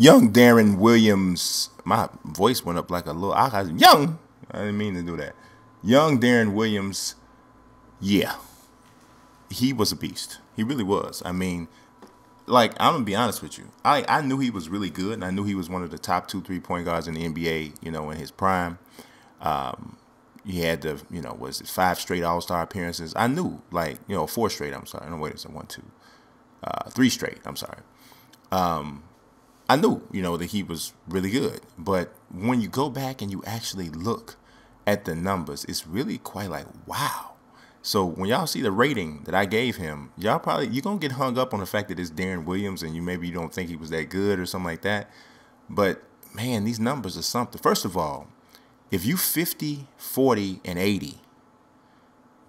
Young Deron Williams. My voice went up like a little. Young. I didn't mean to do that. Young Deron Williams. Yeah, he was a beast. He really was. I mean, like, I'm gonna be honest with you. I knew he was really good, and I knew he was one of the top 2 3-point guards in the NBA. You know, in his prime. He had the, was it 5 straight All-Star appearances? I knew, like, 4 straight. I'm sorry. No, wait a second. 1, 2, 3 straight. I'm sorry. I knew, that he was really good. But when you go back and you actually look at the numbers, it's really quite like, wow. So when y'all see the rating that I gave him, you're going to get hung up on the fact that it's Deron Williams and maybe you don't think he was that good or something like that. But, man, these numbers are something. First of all, if you 50, 40, and 80,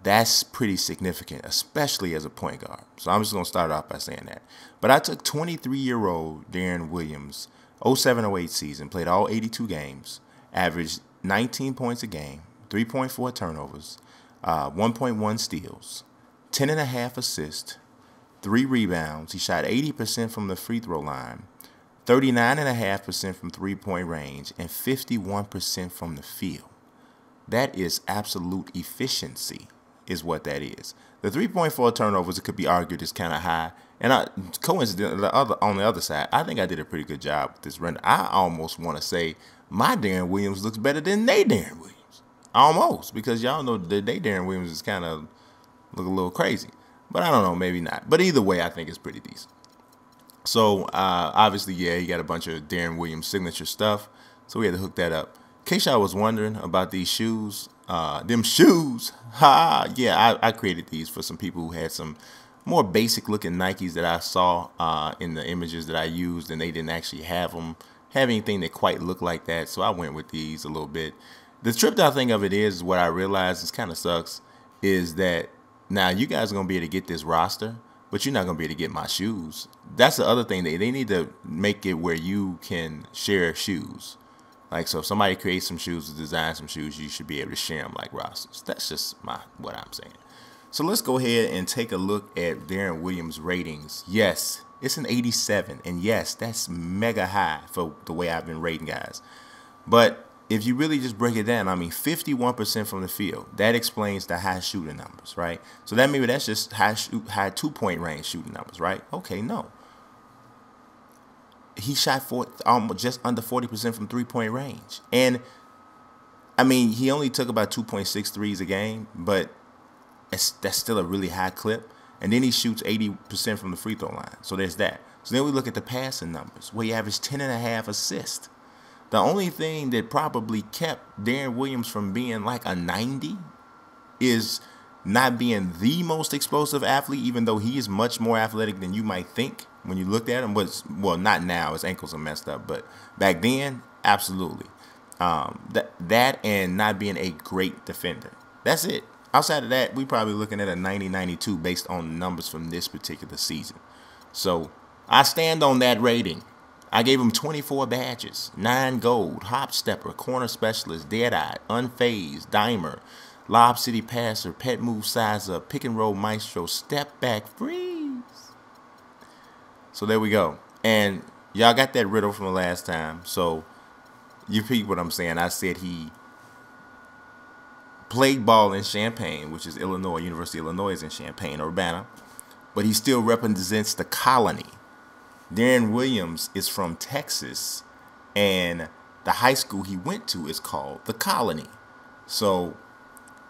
that's pretty significant, especially as a point guard. So I'm just going to start off by saying that. But I took 23-year-old Deron Williams, 07-08 season, played all 82 games, averaged 19 points a game, 3.4 turnovers, 1.1 steals, 10.5 assists, 3 rebounds. He shot 80% from the free throw line, 39.5% from three-point range, and 51% from the field. That is absolute efficiency, is what that is. The 3.4 turnovers, it could be argued, is kind of high. And coincidentally, on the other side, I think I did a pretty good job with this render. I almost want to say my Deron Williams looks better than they Deron Williams. Almost, because y'all know that they Deron Williams is kind of look a little crazy. But I don't know, maybe not. But either way, I think it's pretty decent. So, obviously, yeah, he got a bunch of Deron Williams signature stuff. So we had to hook that up. In case y'all was wondering about these shoes, yeah, I created these for some people who had some more basic looking Nikes that I saw in the images that I used, and they didn't actually have anything that quite looked like that. So I went with these a little bit. The tripped out thing of it is what I realized, it kind of sucks, is that now you guys are going to be able to get this roster, but you're not going to be able to get my shoes. That's the other thing. They need to make it where you can share shoes. Like, so if somebody creates some shoes or designs some shoes, you should be able to share them like rosters. That's just what I'm saying. So let's go ahead and take a look at Deron Williams' ratings. Yes, it's an 87. And yes, that's mega high for the way I've been rating guys. But if you really just break it down, I mean, 51% from the field. That explains the high shooting numbers, right? So that's just high 2-point range shooting numbers, right? Okay, no. He shot just under 40% from 3-point range. And, I mean, he only took about 2.6 threes a game, but that's still a really high clip. And then he shoots 80% from the free throw line. So there's that. So then we look at the passing numbers, where he averaged 10.5 assists. The only thing that probably kept Deron Williams from being like a 90 is not being the most explosive athlete, even though he is much more athletic than you might think when you looked at him. Well, not now. His ankles are messed up. But back then, absolutely. That and not being a great defender. That's it. Outside of that, we're probably looking at a 90-92 based on the numbers from this particular season. So I stand on that rating. I gave him 24 badges, 9 gold, hop stepper, corner specialist, dead-eye, unfazed, dimer, lob city passer, pet move sizer, pick and roll maestro, step back, freeze. So there we go. And y'all got that riddle from the last time. So you peep what I'm saying. I said he played ball in Champaign, which is Illinois. University of Illinois is in Champaign, Urbana. But he still represents the colony. Deron Williams is from Texas, and the high school he went to is called the Colony. So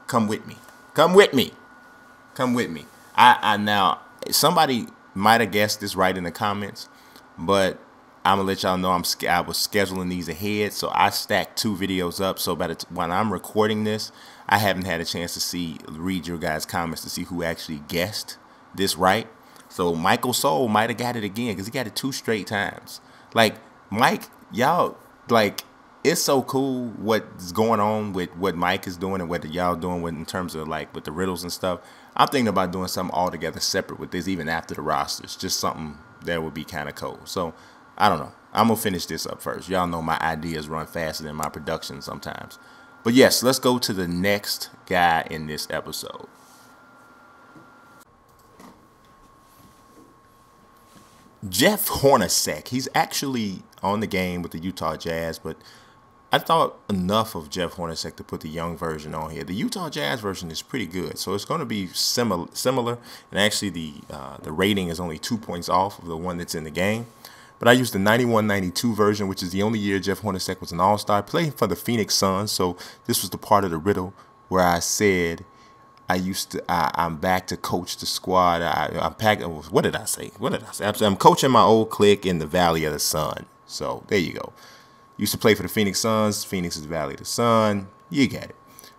come with me. Come with me. Come with me. Now, somebody might have guessed this right in the comments, but I'm going to let y'all know I was scheduling these ahead, so I stacked 2 videos up. So when I'm recording this, I haven't had a chance to read your guys' comments to see who actually guessed this right. So Michael Soul might have got it again because he got it 2 straight times. Like, Mike, y'all, like, it's so cool what's going on with what Mike is doing and what y'all doing in terms of, like, with the riddles and stuff. I'm thinking about doing something altogether separate with this, even after the rosters. Just something that would be kind of cool. So, I don't know. I'm going to finish this up first. Y'all know my ideas run faster than my production sometimes. But, yes, let's go to the next guy in this episode. Jeff Hornacek. He's actually on the game with the Utah Jazz, but I thought enough of Jeff Hornacek to put the young version on here. The Utah Jazz version is pretty good, so it's going to be similar. And actually, the rating is only 2 points off of the one that's in the game. But I used the 91-92 version, which is the only year Jeff Hornacek was an All-Star, playing for the Phoenix Suns. So this was the part of the riddle where I said I'm back to coach the squad. What did I say? I'm coaching my old clique in the Valley of the Sun. So there you go. Used to play for the Phoenix Suns. Phoenix is the Valley of the Sun. You get it.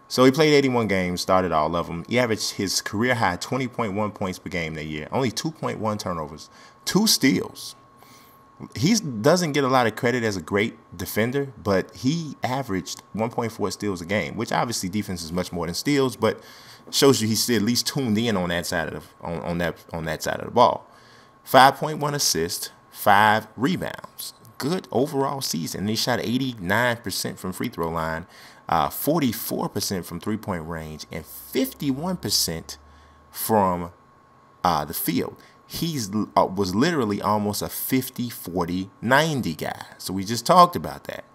So he played 81 games, started all of them. He averaged his career high 20.1 points per game that year. Only 2.1 turnovers. 2 steals. He doesn't get a lot of credit as a great defender, but he averaged 1.4 steals a game, which obviously defense is much more than steals, but shows you he's still at least tuned in on that side of that side of the ball. 5.1 assists, 5 rebounds. Good overall season. And he shot 89% from free throw line, 44% from three-point range, and 51% from the field. He's was literally almost a 50-40-90 guy. So we just talked about that.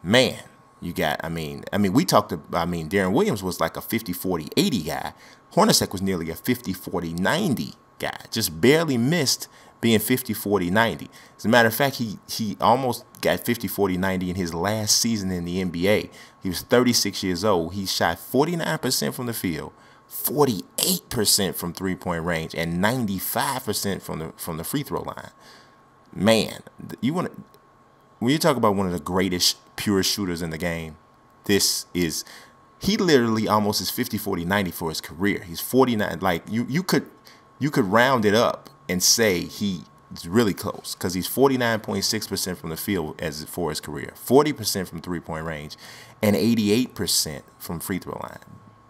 Man, you got, we talked about, Deron Williams was like a 50-40-80 guy. Hornacek was nearly a 50-40-90 guy. Just barely missed being 50-40-90. As a matter of fact, he almost got 50-40-90 in his last season in the NBA. He was 36 years old. He shot 49% from the field, 48% from three-point range, and 95% from the free throw line. Man, when you talk about one of the greatest pure shooters in the game, he literally almost is 50-40-90 for his career. He's 49. Like you could round it up and say he's really close because he's 49.6% from the field for his career, 40% from three-point range, and 88% from free throw line.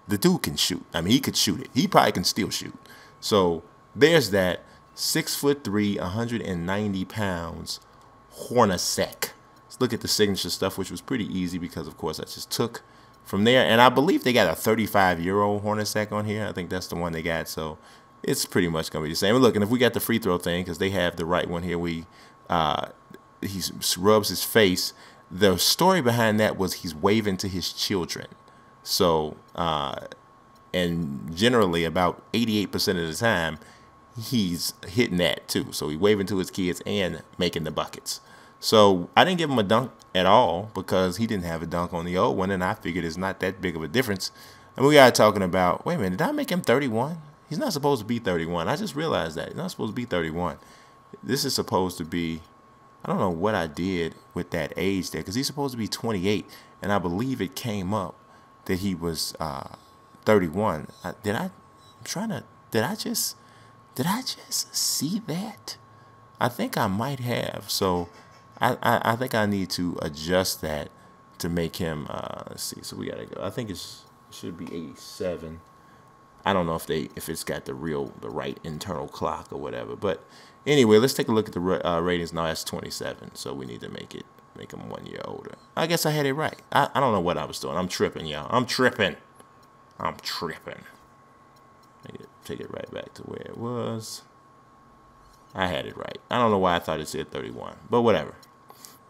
The dude can shoot. He could shoot it. He probably can still shoot. So there's that 6'3", 190 pounds Hornacek. Let's look at the signature stuff, which was pretty easy because, of course, I just took from there. And I believe they got a 35-year-old Hornacek on here. I think that's the one they got. So it's pretty much going to be the same. And look, and if we got the free throw thing, because they have the right one here, he rubs his face. The story behind that was he's waving to his children. So, and generally about 88% of the time, he's hitting that too. So he's waving to his kids and making the buckets. So I didn't give him a dunk at all because he didn't have a dunk on the old one, and I figured it's not that big of a difference. And we got talking about, wait a minute, did I make him 31? He's not supposed to be 31. I just realized that. He's not supposed to be 31. This is supposed to be, I don't know what I did with that age there, because he's supposed to be 28, and I believe it came up that he was 31. Did I just see that? I think I might have. So I think I need to adjust that to make him, let's see. So we got to go. I think it should be 87. I don't know if it's got the right internal clock or whatever. But anyway, let's take a look at the ratings now. That's 27. So we need to make him 1 year older. I guess I had it right. I don't know what I was doing. I'm tripping, y'all. I'm tripping. Take it right back to where it was. I had it right. I don't know why I thought it said 31, but whatever.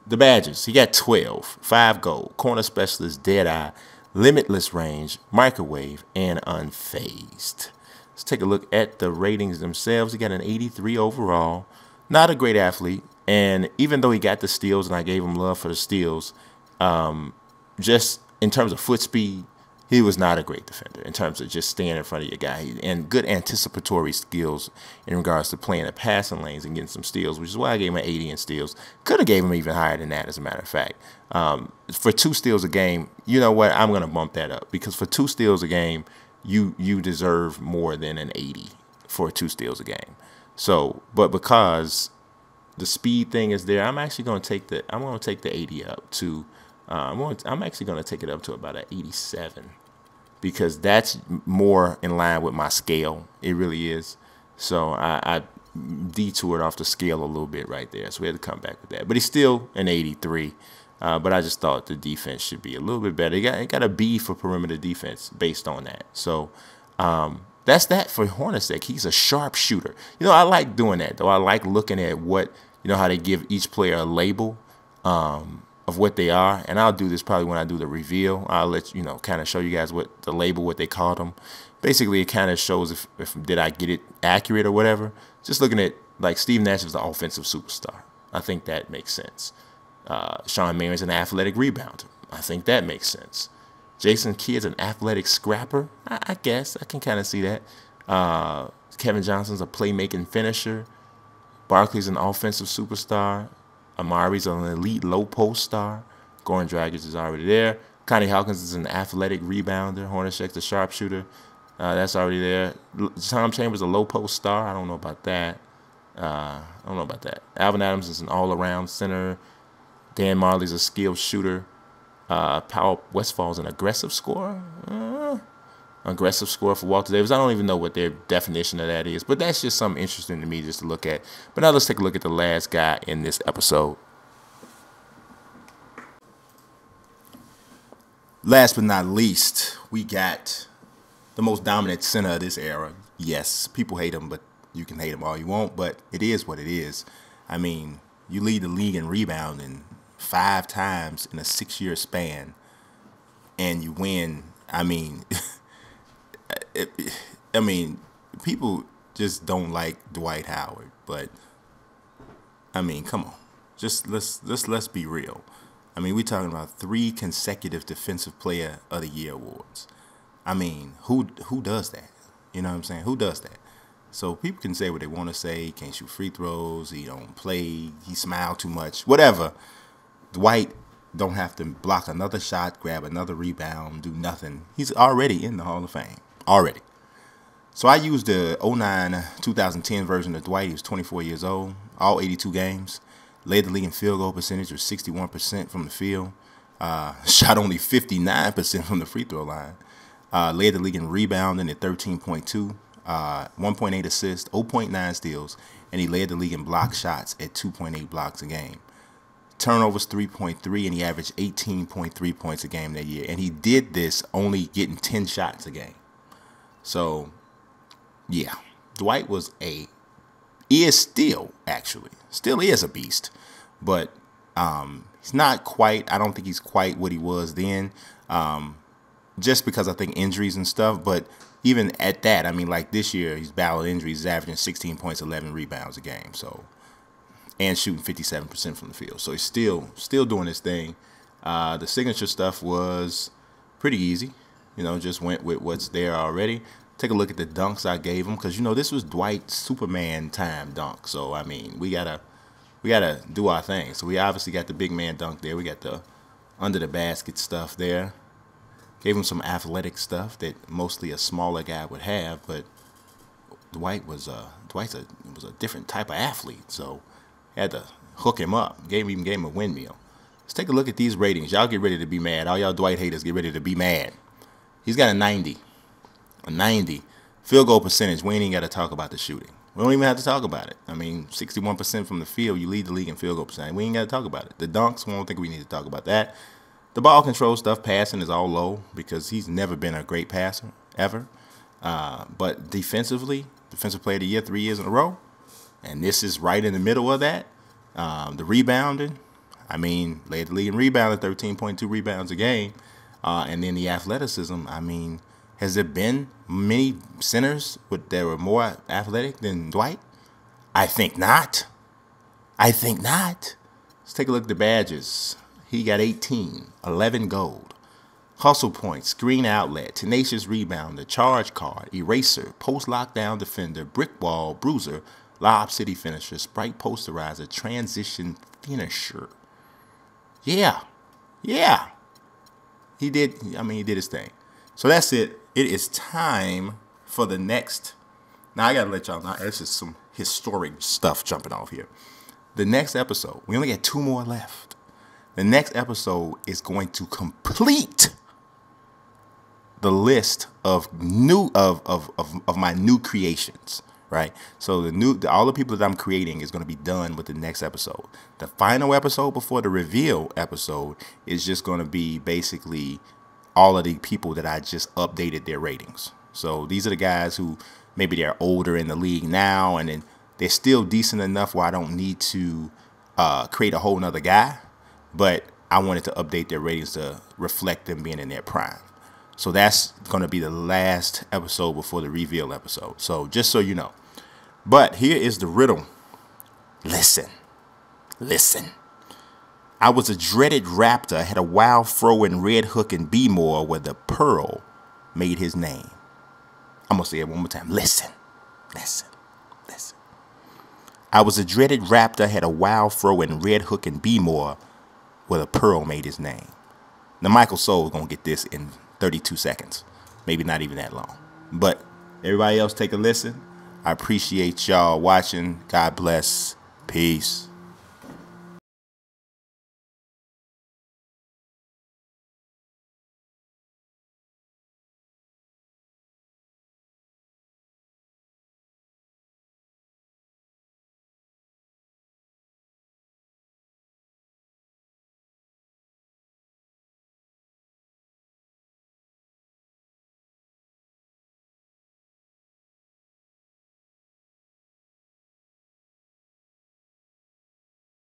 The badges. He got 12. 5 gold. Corner specialist, dead eye, limitless range, microwave, and unfazed. Let's take a look at the ratings themselves. He got an 83 overall. Not a great athlete. And even though he got the steals, and I gave him love for the steals, just in terms of foot speed, he was not a great defender in terms of just staying in front of your guy. And good anticipatory skills in regards to playing the passing lanes and getting some steals, which is why I gave him an 80 in steals. Could have gave him even higher than that, as a matter of fact. For 2 steals a game, you know what? I'm going to bump that up because for 2 steals a game, you deserve more than an 80 for 2 steals a game. So, but because the speed thing is there, I'm actually going to take the 80 up to. I'm actually going to take it up to about an 87 because that's more in line with my scale. It really is. So I detoured off the scale a little bit right there. So we had to come back with that. But he's still an 83. But I just thought the defense should be a little bit better. He got a B for perimeter defense based on that. So that's that for Hornacek. He's a sharp shooter. I like doing that, though. I like looking at how they give each player a label. of what they are. And I'll do this probably when I do the reveal. I'll let you know, kind of show you guys what the label, what they call them. Basically, it kind of shows if did I get it accurate or whatever. Just looking at, like, Steve Nash is the offensive superstar. I think that makes sense. Sean Marion's an athletic rebounder. I think that makes sense. Jason Kidd's an athletic scrapper. I guess I can kind of see that. Kevin Johnson's a playmaking finisher. Barkley's an offensive superstar. Amari's an elite low post star. Goran Dragic is already there. Connie Hawkins is an athletic rebounder. Hornacek's a sharpshooter. That's already there. Tom Chambers a low post star. I don't know about that. Alvin Adams is an all-around center. Dan Marley's a skilled shooter. Powell Westfall's an aggressive scorer. Aggressive scorer for Walter Davis. I don't even know what their definition of that is, but that's just something interesting to me just to look at. But now let's take a look at the last guy in this episode. Last but not least, we got the most dominant center of this era. Yes, people hate him, but you can hate him all you want, but it is what it is. I mean, you lead the league in rebounding 5 times in a 6-year span, and you win. I mean, people just don't like Dwight Howard, but I mean, come on, just let's be real. I mean, we're talking about 3 consecutive Defensive Player of the Year awards. I mean, who does that? You know what I'm saying? Who does that? So people can say what they want to say. He can't shoot free throws. He don't play. He smiled too much. Whatever. Dwight don't have to block another shot, grab another rebound, do nothing. He's already in the Hall of Fame. Already. So I used the 2009-2010 version of Dwight. He was 24 years old. All 82 games. Led the league in field goal percentage with 61% from the field. Shot only 59% from the free throw line. Led the league in rebounding at 13.2. 1.8 assists, 0.9 steals, and he led the league in block shots at 2.8 blocks a game. Turnovers 3.3, and he averaged 18.3 points a game that year. And he did this only getting 10 shots a game. So, yeah, Dwight is still a beast, but he's not quite. I don't think he's quite what he was then, just because I think injuries and stuff. But even at that, I mean, like this year, he's battled injuries. He's averaging 16 points, 11 rebounds a game. So, and shooting 57% from the field. So he's still doing his thing. The signature stuff was pretty easy. You know, just went with what's there already. Take a look at the dunks I gave him, because, you know, this was Dwight's Superman time dunk. So, I mean, we gotta do our thing. So we obviously got the big man dunk there. We got the under the basket stuff there. Gave him some athletic stuff that mostly a smaller guy would have, but Dwight was a different type of athlete, so had to hook him up. Even gave him a windmill. Let's take a look at these ratings. Y'all get ready to be mad. All y'all Dwight haters get ready to be mad. He's got a 90. A 90. Field goal percentage. We ain't even got to talk about the shooting. We don't even have to talk about it. I mean, 61% from the field. You lead the league in field goal percentage. We ain't got to talk about it. The dunks, we don't think we need to talk about that. The ball control stuff, passing is all low because he's never been a great passer, ever. But defensively, Defensive Player of the Year 3 years in a row. And this is right in the middle of that. The rebounding, I mean, led the league in rebounding, 13.2 rebounds a game. And then the athleticism, I mean, has there been many centers that were more athletic than Dwight? I think not. Let's take a look at the badges. He got 18, 11 gold. Hustle point, screen outlet, tenacious rebounder, charge card, eraser, post lockdown defender, brick wall, bruiser, lob city finisher, sprite posterizer, transition finisher. Yeah. He did his thing. So that's it. It is time for the next. Now I gotta let y'all know. This is some historic stuff jumping off here. The next episode, we only got 2 more left. The next episode is going to complete the list of my new creations, right? So all the people that I'm creating is going to be done with the next episode. The final episode before the reveal episode is just going to be basically all of the people that I just updated their ratings. So these are the guys who maybe they're older in the league now, and then they're still decent enough where I don't need to create a whole nother guy. but I wanted to update their ratings to reflect them being in their prime. So that's going to be the last episode before the reveal episode. So just so you know. But here is the riddle. Listen. I was a dreaded raptor, had a wild fro and red hook and B-more where the pearl made his name. I'm going to say it one more time. Listen. I was a dreaded raptor, had a wild fro and red hook and B-more where the pearl made his name. Now, Michael Soul is going to get this in 32 seconds. Maybe not even that long. But everybody else take a listen. I appreciate y'all watching. God bless. Peace.